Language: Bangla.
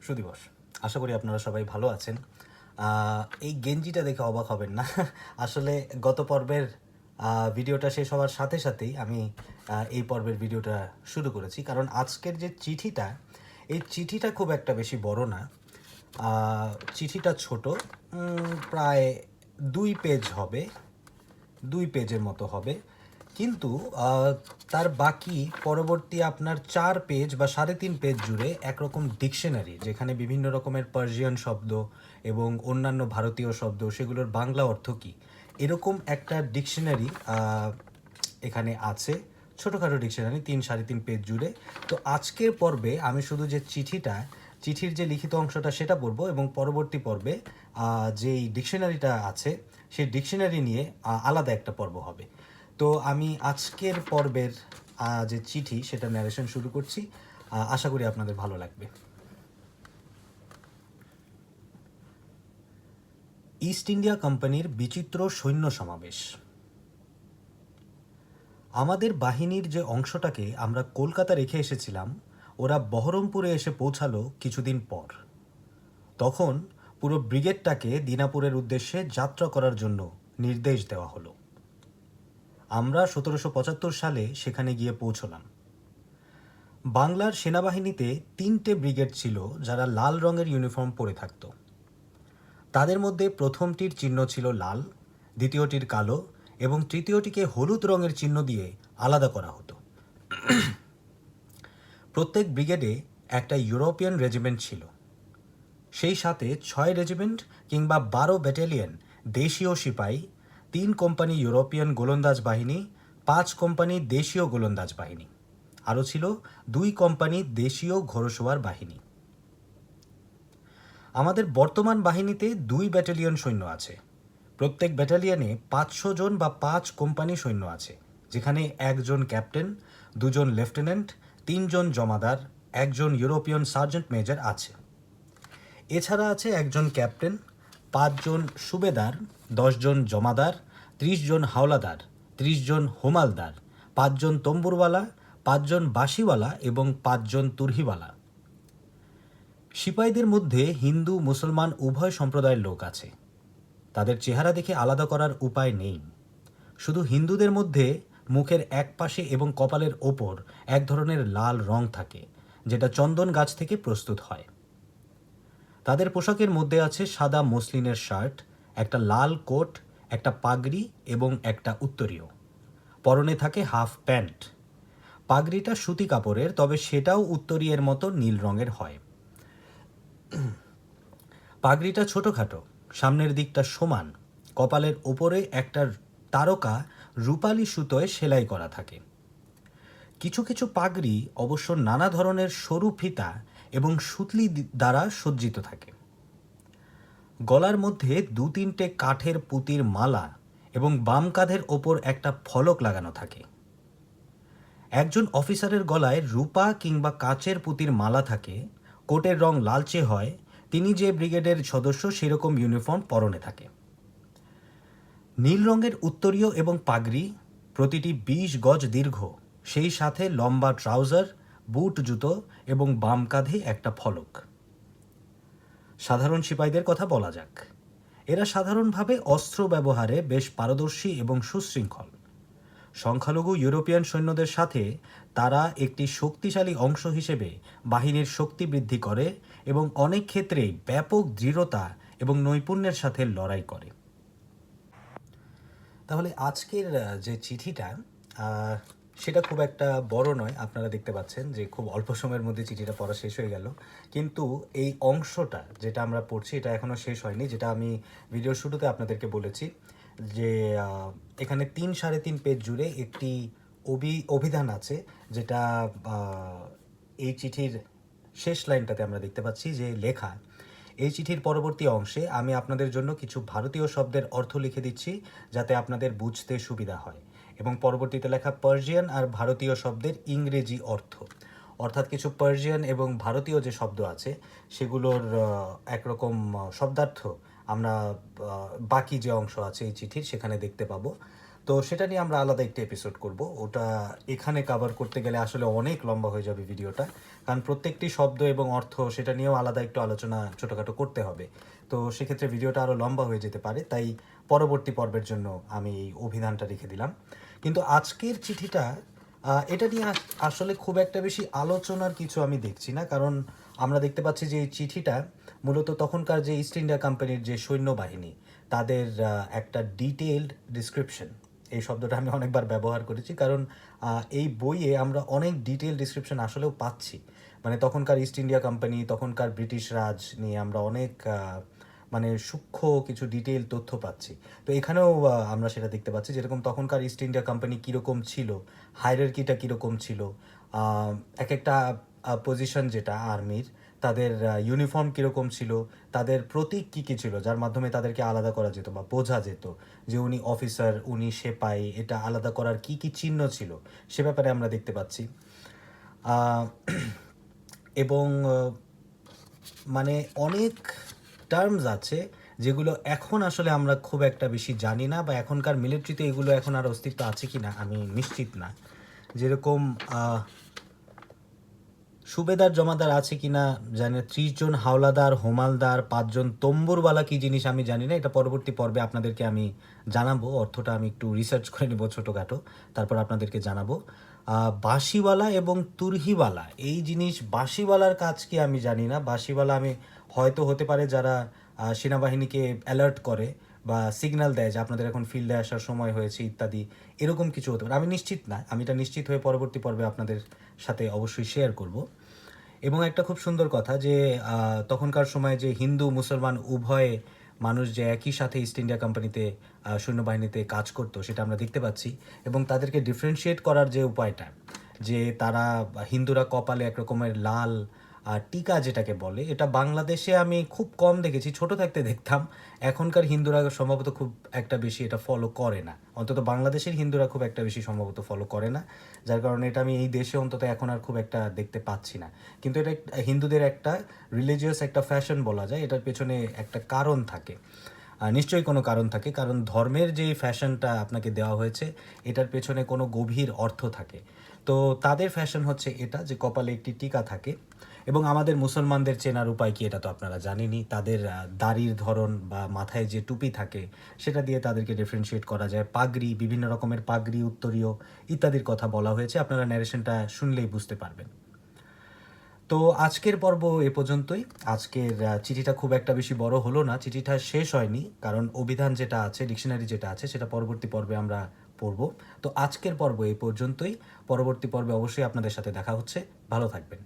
সুদিবস। আশা করি আপনারা সবাই ভালো আছেন। এই গেঞ্জিটা দেখে অবাক হবেন না। আসলে গত পর্বের ভিডিওটা শেষ হওয়ার সাথে সাথেই আমি এই পর্বের ভিডিওটা শুরু করেছি। কারণ আজকের যে চিঠিটা, এই চিঠিটা খুব একটা বেশি বড় না। চিঠিটা ছোট, প্রায় 2 পেজ হবে, 2 পেজের মতো হবে। কিন্তু তার বাকি পরবর্তী আপনার 4 পেজ বা 3.5 পেজ জুড়ে একরকম ডিকশনারি, যেখানে বিভিন্ন রকমের পার্সিয়ান শব্দ এবং অন্যান্য ভারতীয় শব্দ, সেগুলোর বাংলা অর্থ কী, এরকম একটা ডিকশনারি এখানে আছে। ছোটোখাটো ডিকশনারি 3-3.5 পেজ জুড়ে। তো আজকের পর্বে আমি শুধু যে চিঠির যে লিখিত অংশটা সেটা পড়বো, এবং পরবর্তী পর্বে যেই ডিকশনারিটা আছে সেই ডিকশনারি নিয়ে আলাদা একটা পর্ব হবে। তো আমি আজকের পর্বের যে চিঠি সেটা ন্যারেশন শুরু করছি। আশা করি আপনাদের ভালো লাগবে। ইস্ট ইন্ডিয়া কোম্পানির বিচিত্র সৈন্য সমাবেশ। আমাদের বাহিনীর যে অংশটাকে আমরা কলকাতা রেখে এসেছিলাম, ওরা বহরমপুরে এসে পৌঁছালো কিছুদিন পর। তখন পুরো ব্রিগেডটাকে দিনাজপুরের উদ্দেশ্যে যাত্রা করার জন্য নির্দেশ দেওয়া হলো। আমরা 1775 সালে সেখানে গিয়ে পৌঁছলাম। বাংলার সেনাবাহিনীতে 3টে ব্রিগেড ছিল যারা লাল রঙের ইউনিফর্ম পরে থাকত। তাদের মধ্যে প্রথমটির চিহ্ন ছিল লাল, দ্বিতীয়টির কালো এবং তৃতীয়টিকে হলুদ রঙের চিহ্ন দিয়ে আলাদা করা হতো। প্রত্যেক ব্রিগেডে একটা ইউরোপিয়ান রেজিমেন্ট ছিল। সেই সাথে 6 রেজিমেন্ট কিংবা 12 ব্যাটালিয়ন দেশীয় সিপাহী, 3 কোম্পানি ইউরোপিয়ান গোলন্দাজ বাহিনী, 5 কোম্পানি দেশীয় গোলন্দাজ বাহিনী, আরও ছিল 2 কোম্পানি দেশীয় ঘোড়সওয়ার বাহিনী। আমাদের বর্তমান বাহিনীতে 2 ব্যাটালিয়ন সৈন্য আছে। প্রত্যেক ব্যাটালিয়নে 500 জন বা 5 কোম্পানি সৈন্য আছে, যেখানে 1 জন ক্যাপ্টেন, 2 জন লেফটেন্যান্ট, 3 জন জমাদার, 1 জন ইউরোপিয়ান সার্জেন্ট মেজর আছে। এছাড়া আছে 1 জন ক্যাপ্টেন, 5 জন সুবেদার, 10 জন জমাদার, 30 জন হাওলাদার, 30 জন হোমালদার, 5 জন তম্বুরওয়ালা, 5 জন বাঁশিওয়ালা এবং 5 জন তুরহিওয়ালা। সিপাহীদের মধ্যে হিন্দু মুসলমান উভয় সম্প্রদায়ের লোক আছে। তাদের চেহারা দেখে আলাদা করার উপায় নেই। শুধু হিন্দুদের মধ্যে মুখের এক পাশে এবং কপালের ওপর এক ধরনের লাল রং থাকে, যেটা চন্দন গাছ থেকে প্রস্তুত হয়। তাদের পোশাকের মধ্যে আছে সাদা মসলিনের শার্ট, একটা লাল কোট, একটা পাগড়ি এবং একটা উত্তরীয়। পরনে থাকে হাফ প্যান্ট। পাগড়িটা সুতি কাপড়ের, তবে সেটাও উত্তরীয়ের মতো নীল রঙের হয়। পাগড়িটা ছোটোখাটো, সামনের দিকটা সমান, কপালের ওপরে একটা তারকা রূপালি সুতোয় সেলাই করা থাকে। কিছু কিছু পাগড়ি অবশ্য নানা ধরনের সরু ফিতা এবং সুতলি দ্বারা সজ্জিত থাকে। গলার মধ্যে 2-3টে কাঠের পুঁতির মালা এবং বাম কাঁধের ওপর একটা ফলক লাগানো থাকে। একজন অফিসারের গলায় রূপা কিংবা কাচের পুঁতির মালা থাকে, কোটের রং লালচে হয়, তিনি যে ব্রিগেডের সদস্য সেরকম ইউনিফর্ম পরনে থাকে। নীল রঙের উত্তরীয় এবং পাগড়ি, প্রতিটি 20 গজ দীর্ঘ, সেই সাথে লম্বা ট্রাউজার, বুট জুতো এবং বাম কাঁধে একটা ফলক। সাধারণ সিপাহীদের কথা বলা যাক। এরা সাধারণভাবে অস্ত্র ব্যবহারে বেশ পারদর্শী এবং সুশৃঙ্খল। সংখ্যালঘু ইউরোপিয়ান সৈন্যদের সাথে তারা একটি শক্তিশালী অংশ হিসেবে বাহিনীর শক্তি বৃদ্ধি করে এবং অনেক ক্ষেত্রেই ব্যাপক দৃঢ়তা এবং নৈপুণ্যের সাথে লড়াই করে। তাহলে আজকের যে চিঠিটা, সেটা খুব একটা বড় নয়। আপনারা দেখতে পাচ্ছেন যে খুব অল্প সময়ের মধ্যে চিঠিটা পড়া শেষ হয়ে গেল। কিন্তু এই অংশটা যেটা আমরা পড়ছি, এটা এখনও শেষ হয়নি। যেটা আমি ভিডিওর শুরুতে আপনাদেরকে বলেছি যে এখানে 3-3.5 পেজ জুড়ে একটি অভিধান আছে, যেটা এই চিঠির শেষ লাইনটাতে আমরা দেখতে পাচ্ছি যে লেখা। এই চিঠির পরবর্তী অংশে আমি আপনাদের জন্য কিছু ভারতীয় শব্দের অর্থ লিখে দিচ্ছি, যাতে আপনাদের বুঝতে সুবিধা হয়, এবং পরবর্তীতে লেখা পার্সিয়ান আর ভারতীয় শব্দের ইংরেজি অর্থ, অর্থাৎ কিছু পার্সিয়ান এবং ভারতীয় যে শব্দ আছে সেগুলোর একরকম শব্দার্থ আমরা বাকি যে অংশ আছে এই চিঠির সেখানে দেখতে পাবো। তো তো সেটা নিয়ে আমরা আলাদা একটা এপিসোড করব। ওটা এখানে কভার করতে গেলে আসলে অনেক লম্বা হয়ে যাবে ভিডিওটা, কারণ প্রত্যেকটি শব্দ এবং অর্থ সেটা নিয়েও আলাদা একটু আলোচনা ছোটোখাটো করতে হবে। তো সেক্ষেত্রে ভিডিওটা আরও লম্বা হয়ে যেতে পারে, তাই পরবর্তী পর্বের জন্য আমি এই অভিধানটা রেখে দিলাম। কিন্তু আজকের চিঠিটা এটা নিয়ে আসলে খুব একটা বেশি আলোচনার কিছু আমি দেখছি না, কারণ আমরা দেখতে পাচ্ছি যে এই চিঠিটা মূলত তখনকার যে ইস্ট ইন্ডিয়া কোম্পানির যে সৈন্যবাহিনী তাদের একটা ডিটেইলড ডিসক্রিপশন। এই শব্দটা আমি অনেকবার ব্যবহার করেছি, কারণ এই বইয়ে আমরা অনেক ডিটেইল ডিসক্রিপশন আসলেও পাচ্ছি। মানে তখনকার ইস্ট ইন্ডিয়া কোম্পানি, তখনকার ব্রিটিশ রাজ নিয়ে আমরা অনেক মানে সূক্ষ্ম কিছু ডিটেইল তথ্য পাচ্ছি। তো এখানেও আমরা সেটা দেখতে পাচ্ছি, যেরকম তখনকার ইস্ট ইন্ডিয়া কোম্পানি কীরকম ছিল, হায়ারার্কিটা কীরকম ছিল, এক একটা পজিশন যেটা আর্মির, তাদের ইউনিফর্ম কীরকম ছিল, তাদের প্রতীক কী কী ছিল যার মাধ্যমে তাদেরকে আলাদা করা যেত বা বোঝা যেত যে উনি অফিসার, উনি সেপাই, এটা আলাদা করার কী কী চিহ্ন ছিল সে ব্যাপারে আমরা দেখতে পাচ্ছি। এবং মানে অনেক টার্মস আছে যেগুলো এখন আসলে আমরা খুব একটা বেশি জানি না, বা এখনকার মিলিটারিতে এগুলো এখন আর অস্তিত্ব আছে কি না আমি নিশ্চিত না। যেরকম সুবেদার জমাদার আছে কি না জানি না, 30 জন হাওলাদার, হোমালদার, 5 জন তম্বুরওয়ালা কী জিনিস আমি জানি না। এটা পরবর্তী পর্বে আপনাদেরকে আমি জানাবো, অর্থটা আমি একটু রিসার্চ করে নেব ছোটোখাটো, তারপর আপনাদেরকে জানাবো। বাঁশিওয়ালা এবং তুরহিওয়ালা, এই জিনিস, বাঁশিওয়ালার কাজ কি আমি জানি না। বাঁশিওয়ালা আমি হয়তো হতে পারে যারা সেনাবাহিনীকে অ্যালার্ট করে বা সিগন্যাল দেয় যে আপনাদের এখন ফিল্ডে আসার সময় হয়েছে ইত্যাদি, এরকম কিছু হতে পারে। আমি নিশ্চিত না, আমি এটা নিশ্চিত হয়ে পরবর্তী পর্বে আপনাদের সাথে অবশ্যই শেয়ার করব। এবং একটা খুব সুন্দর কথা যে তখনকার সময় যে হিন্দু মুসলমান উভয়ে মানুষ যে একই সাথে ইস্ট ইন্ডিয়া কোম্পানিতে সৈন্যবাহিনীতে কাজ করতো সেটা আমরা দেখতে পাচ্ছি। এবং তাদেরকে ডিফারেন্সিয়েট করার যে উপায়টা, যে তারা হিন্দুরা কপালে এক রকমের লাল টিকা যেটাকে বলে, এটা বাংলাদেশে আমি খুব কম দেখেছি, ছোট থাকতে দেখতাম। এখনকার হিন্দুরা সম্ভবত খুব একটা বেশি এটা ফলো করে না, অন্তত বাংলাদেশের হিন্দুরা খুব একটা বেশি সম্ভবত ফলো করে না, যার কারণে এটা আমি এই দেশে অন্তত এখন আর খুব একটা দেখতে পাচ্ছি না। কিন্তু এটা হিন্দুদের একটা রিলিজিয়াস একটা ফ্যাশন বলা যায়, এটার পেছনে একটা কারণ থাকে, নিশ্চয়ই কোনো কারণ থাকে, কারণ ধর্মের যে ফ্যাশনটা আপনাকে দেওয়া হয়েছে এটার পেছনে কোনো গভীর অর্থ থাকে। তো তাদের ফ্যাশন হচ্ছে এটা, যে কপালে একটি টিকা থাকে। এবং আমাদের মুসলমানদের চেনার উপায় কি এটা তো আপনারা জানেনই, তাদের দাড়ির ধরন বা মাথায় যে টুপি থাকে সেটা দিয়ে তাদেরকে ডিফারেন্সিয়েট করা যায়। পাগড়ি, বিভিন্ন রকমের পাগড়ি, উত্তরীয় ইত্যাদির কথা বলা হয়েছে, আপনারা ন্যারেশনটা শুনলেই বুঝতে পারবেন। তো আজকের পর্ব এ পর্যন্তই। আজকের চিঠিটা খুব একটা বেশি বড় হলো না, চিঠিটা শেষ হয়নি, কারণ অভিধান যেটা আছে, ডিকশনারি যেটা আছে সেটা পরবর্তী পর্বে আমরা পড়ব। তো আজকের পর্ব এই পর্যন্তই, পরবর্তী পর্বে অবশ্যই আপনাদের সাথে দেখা হচ্ছে। ভালো থাকবেন।